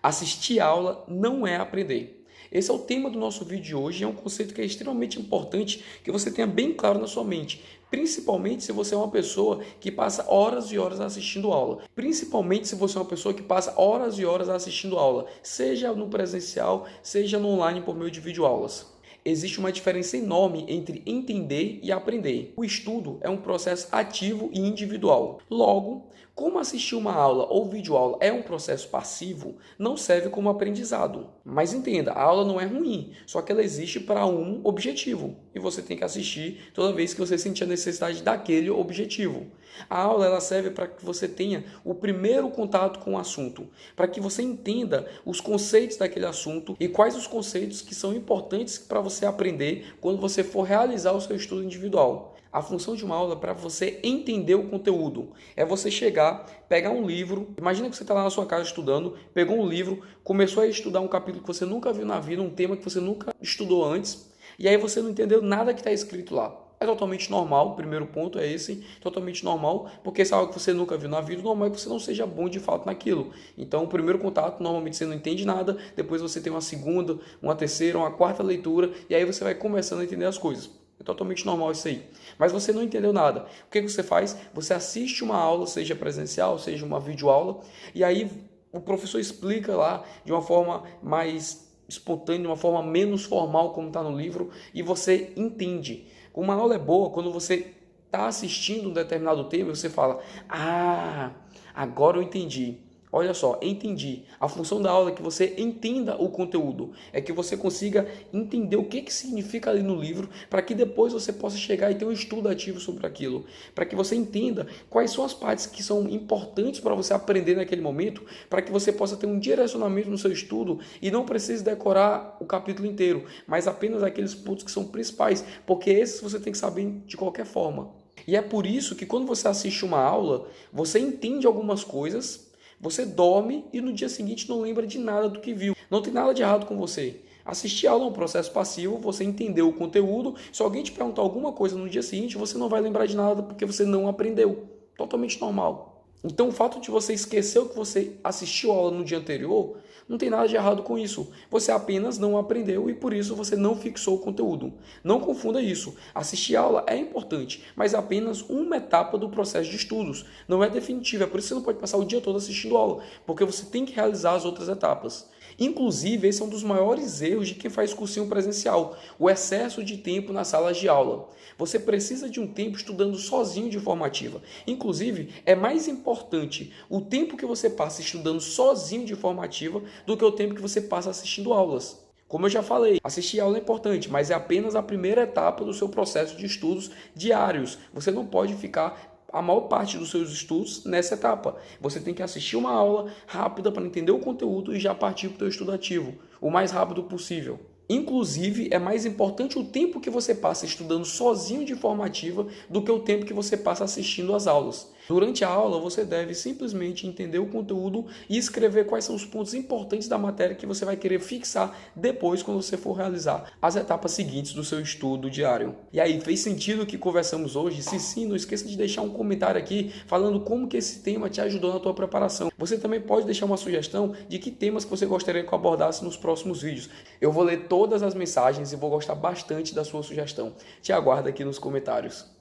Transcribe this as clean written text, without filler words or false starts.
Assistir a aula não é aprender. Esse é o tema do nosso vídeo de hoje e é um conceito que é extremamente importante que você tenha bem claro na sua mente, principalmente se você é uma pessoa que passa horas e horas assistindo aula, principalmente se você é uma pessoa que passa horas e horas assistindo aula, seja no presencial, seja no online por meio de videoaulas. Existe uma diferença enorme entre entender e aprender. O estudo é um processo ativo e individual. Logo, como assistir uma aula ou videoaula é um processo passivo, não serve como aprendizado. Mas entenda, a aula não é ruim, só que ela existe para um objetivo. E você tem que assistir toda vez que você sentir a necessidade daquele objetivo. A aula ela serve para que você tenha o primeiro contato com o assunto, para que você entenda os conceitos daquele assunto e quais os conceitos que são importantes para você aprender quando você for realizar o seu estudo individual. A função de uma aula é para você entender o conteúdo. É você chegar, pegar um livro, imagina que você está lá na sua casa estudando, pegou um livro, começou a estudar um capítulo que você nunca viu na vida, um tema que você nunca estudou antes, e aí você não entendeu nada que está escrito lá. É totalmente normal, o primeiro ponto é esse, totalmente normal, porque se é algo que você nunca viu na vida, normal é que você não seja bom de fato naquilo. Então, o primeiro contato, normalmente você não entende nada, depois você tem uma segunda, uma terceira, uma quarta leitura, e aí você vai começando a entender as coisas. É totalmente normal isso aí. Mas você não entendeu nada. O que você faz? Você assiste uma aula, seja presencial, seja uma videoaula, e aí o professor explica lá de uma forma mais espontânea, de uma forma menos formal, como está no livro, e você entende. Uma aula é boa quando você está assistindo um determinado tema e você fala: ah, agora eu entendi. Olha só, entendi. A função da aula é que você entenda o conteúdo, é que você consiga entender o que significa ali no livro, para que depois você possa chegar e ter um estudo ativo sobre aquilo, para que você entenda quais são as partes que são importantes para você aprender naquele momento, para que você possa ter um direcionamento no seu estudo e não precise decorar o capítulo inteiro, mas apenas aqueles pontos que são principais, porque esses você tem que saber de qualquer forma. E é por isso que quando você assiste uma aula, você entende algumas coisas, você dorme e no dia seguinte não lembra de nada do que viu. Não tem nada de errado com você. Assistir aula é um processo passivo, você entendeu o conteúdo. Se alguém te perguntar alguma coisa no dia seguinte, você não vai lembrar de nada porque você não aprendeu. Totalmente normal. Então o fato de você esquecer o que você assistiu a aula no dia anterior, não tem nada de errado com isso. Você apenas não aprendeu e por isso você não fixou o conteúdo. Não confunda isso. Assistir a aula é importante, mas é apenas uma etapa do processo de estudos. Não é definitiva, é por isso que você não pode passar o dia todo assistindo a aula, porque você tem que realizar as outras etapas. Inclusive, esse é um dos maiores erros de quem faz cursinho presencial, o excesso de tempo nas salas de aula. Você precisa de um tempo estudando sozinho de formativa. Inclusive, é mais importante o tempo que você passa estudando sozinho de formativa do que o tempo que você passa assistindo aulas. Como eu já falei, assistir aula é importante, mas é apenas a primeira etapa do seu processo de estudos diários. Você não pode ficar a maior parte dos seus estudos nessa etapa. Você tem que assistir uma aula rápida para entender o conteúdo e já partir para o seu estudo ativo, o mais rápido possível. Inclusive, é mais importante o tempo que você passa estudando sozinho de formativa do que o tempo que você passa assistindo às aulas. Durante a aula, você deve simplesmente entender o conteúdo e escrever quais são os pontos importantes da matéria que você vai querer fixar depois quando você for realizar as etapas seguintes do seu estudo diário. E aí, fez sentido o que conversamos hoje? Se sim, não esqueça de deixar um comentário aqui falando como que esse tema te ajudou na tua preparação. Você também pode deixar uma sugestão de que temas que você gostaria que eu abordasse nos próximos vídeos. Eu vou ler todas as mensagens e vou gostar bastante da sua sugestão. Te aguardo aqui nos comentários.